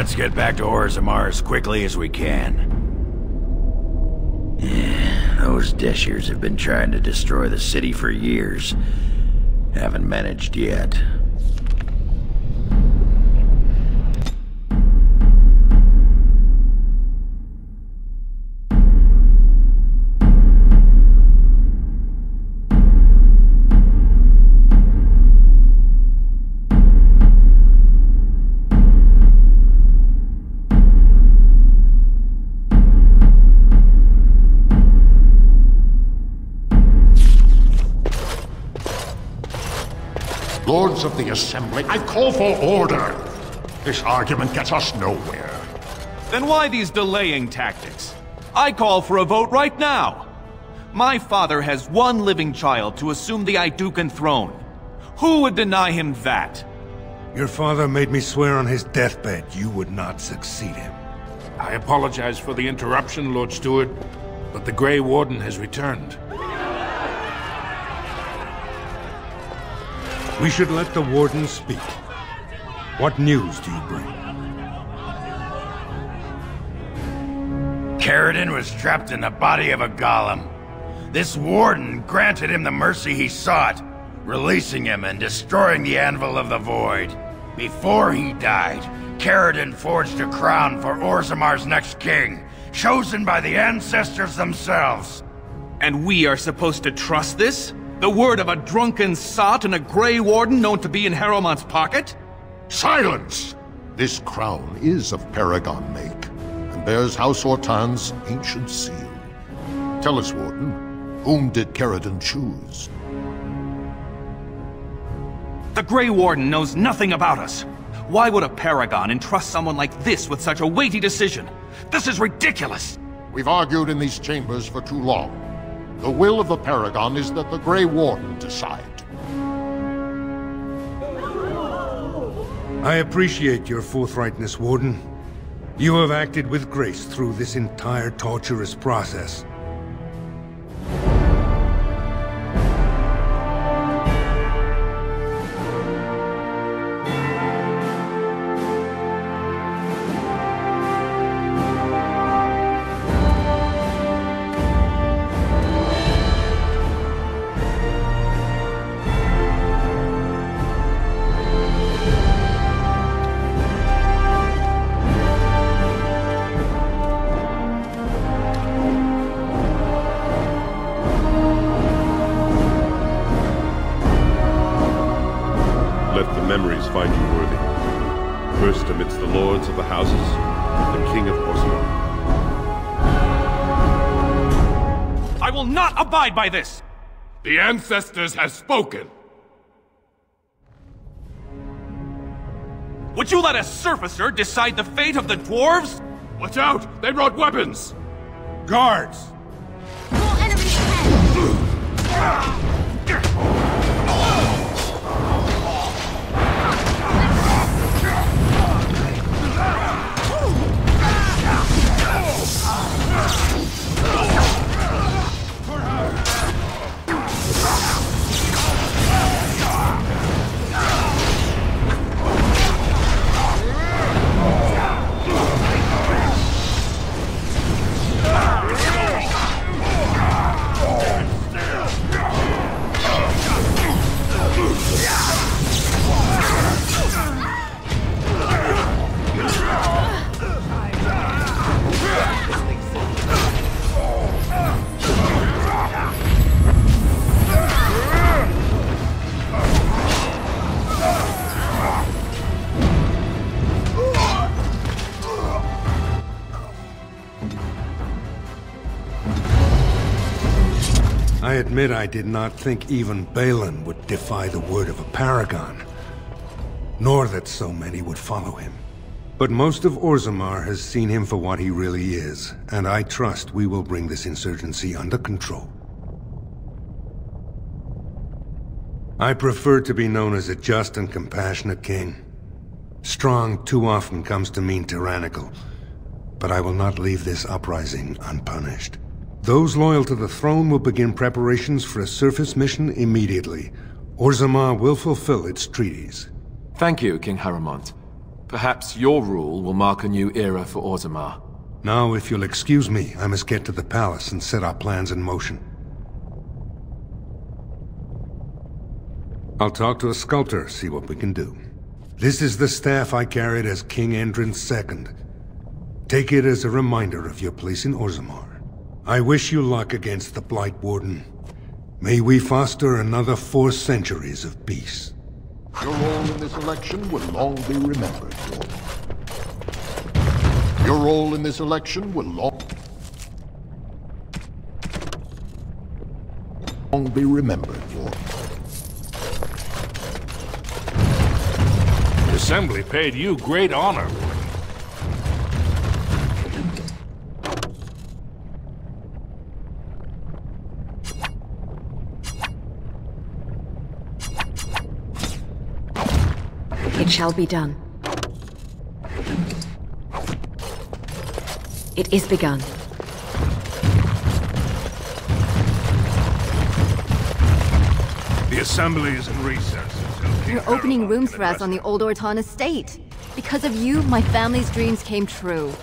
Let's get back to Orzammar as quickly as we can. Yeah, those Deshirs have been trying to destroy the city for years. Haven't managed yet. Lords of the Assembly, I call for order! This argument gets us nowhere. Then why these delaying tactics? I call for a vote right now! My father has one living child to assume the Aidukan throne. Who would deny him that? Your father made me swear on his deathbed you would not succeed him. I apologize for the interruption, Lord Steward, but the Grey Warden has returned. We should let the Warden speak. What news do you bring? Caridin was trapped in the body of a golem. This Warden granted him the mercy he sought, releasing him and destroying the Anvil of the Void. Before he died, Caridin forged a crown for Orzammar's next king, chosen by the ancestors themselves. And we are supposed to trust this? The word of a drunken sot and a Grey Warden known to be in Harrowmont's pocket? Silence! This crown is of Paragon make, and bears House Ortan's ancient seal. Tell us, Warden, whom did Caridin choose? The Grey Warden knows nothing about us. Why would a Paragon entrust someone like this with such a weighty decision? This is ridiculous! We've argued in these chambers for too long. The will of the Paragon is that the Grey Warden decide. I appreciate your forthrightness, Warden. You have acted with grace through this entire torturous process. Memories find you worthy. First amidst the lords of the houses, the King of Orzammar. I will not abide by this! The ancestors have spoken! Would you let a surfacer decide the fate of the dwarves? Watch out! They brought weapons! Guards! More enemies ahead! I admit I did not think even Balin would defy the word of a Paragon, nor that so many would follow him. But most of Orzammar has seen him for what he really is, and I trust we will bring this insurgency under control. I prefer to be known as a just and compassionate king. Strong too often comes to mean tyrannical, but I will not leave this uprising unpunished. Those loyal to the throne will begin preparations for a surface mission immediately. Orzammar will fulfill its treaties. Thank you, King Harrowmont. Perhaps your rule will mark a new era for Orzammar. Now, if you'll excuse me, I must get to the palace and set our plans in motion. I'll talk to a sculptor, see what we can do. This is the staff I carried as King Endrin's II. Take it as a reminder of your place in Orzammar. I wish you luck against the Blight Warden. May we foster another 4 centuries of peace. Your role in this election will long be remembered, Warden. Your role in this election will long be remembered, Warden. The Assembly paid you great honor, Warden. It shall be done. It is begun. The Assembly is in recess. You're opening rooms for us on the Old Orton estate. Because of you, my family's dreams came true.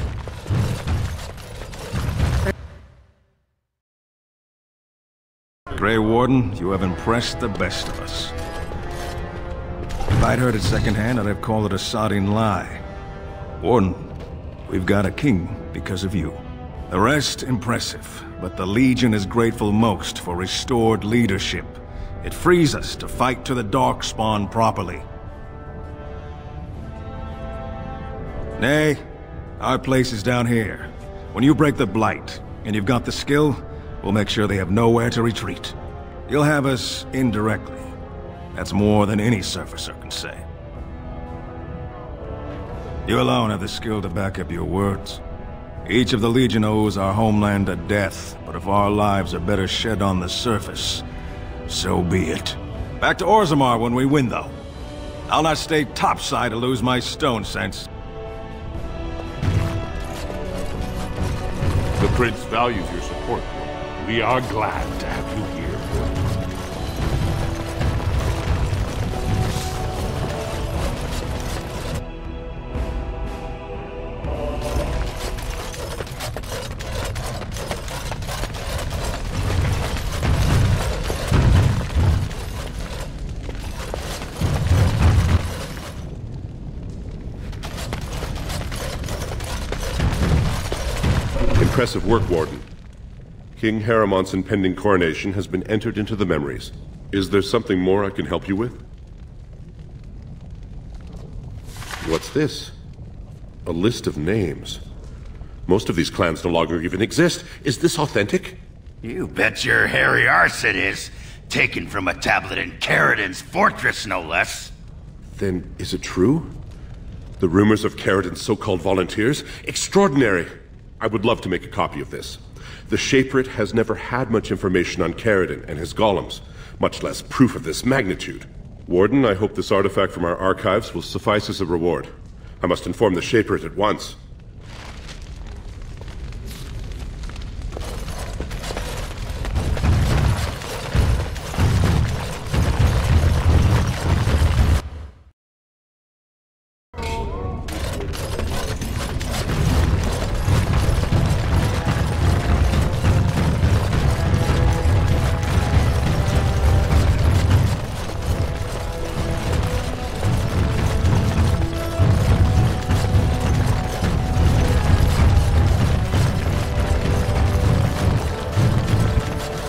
Grey Warden, you have impressed the best of us. If I'd heard it secondhand, I'd have called it a sodding lie. Warden, we've got a king because of you. The rest, impressive, but the Legion is grateful most for restored leadership. It frees us to fight to the Darkspawn properly. Nay, our place is down here. When you break the Blight, and you've got the skill, we'll make sure they have nowhere to retreat. You'll have us indirectly. That's more than any surfacer can say. You alone have the skill to back up your words. Each of the Legion owes our homeland a death, but if our lives are better shed on the surface, so be it. Back to Orzammar when we win, though. I'll not stay topside to lose my stone sense. The Prince values your support, Warden. We are glad to have you here, Warden. Impressive work, Warden. King Haramont's impending coronation has been entered into the memories. Is there something more I can help you with? What's this? A list of names. Most of these clans no longer even exist. Is this authentic? You bet your hairy arse it is. Taken from a tablet in Caridin's fortress, no less. Then is it true? The rumors of Caridin's so-called volunteers? Extraordinary! I would love to make a copy of this. The Shaperate has never had much information on Caridin and his golems, much less proof of this magnitude. Warden, I hope this artifact from our archives will suffice as a reward. I must inform the Shaperate at once.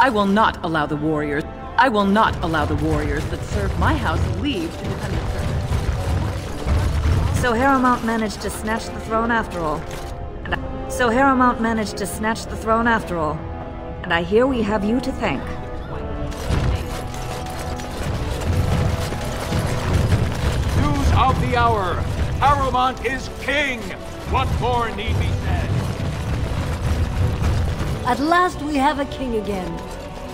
I will not allow the warriors that serve my house leave to defend the service. So Haramount managed to snatch the throne after all. And I hear we have you to thank. News of the hour! Haramount is king! What more need be said? At last we have a king again.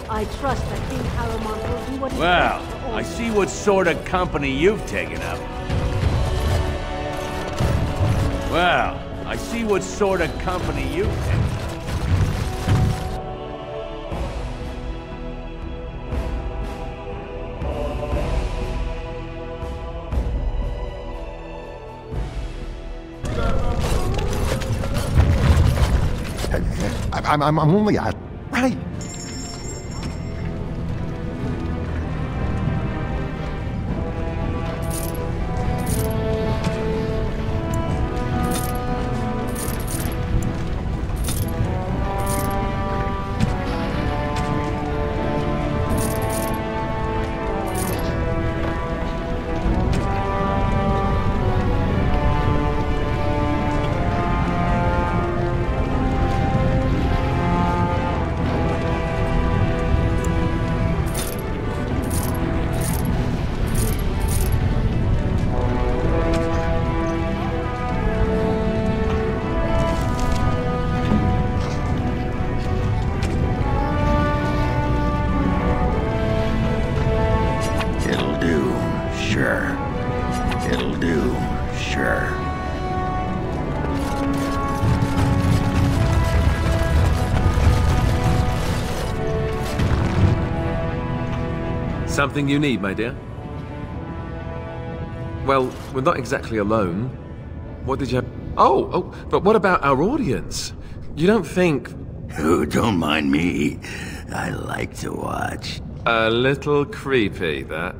I trust that King Haramount will do what he Well, wants to I see what sort of company you've taken up. I'm only at... Right. It'll do, sure. Something you need, my dear? Well, we're not exactly alone. What did you have? Oh, but what about our audience? You don't think... Oh, don't mind me. I like to watch. A little creepy, that.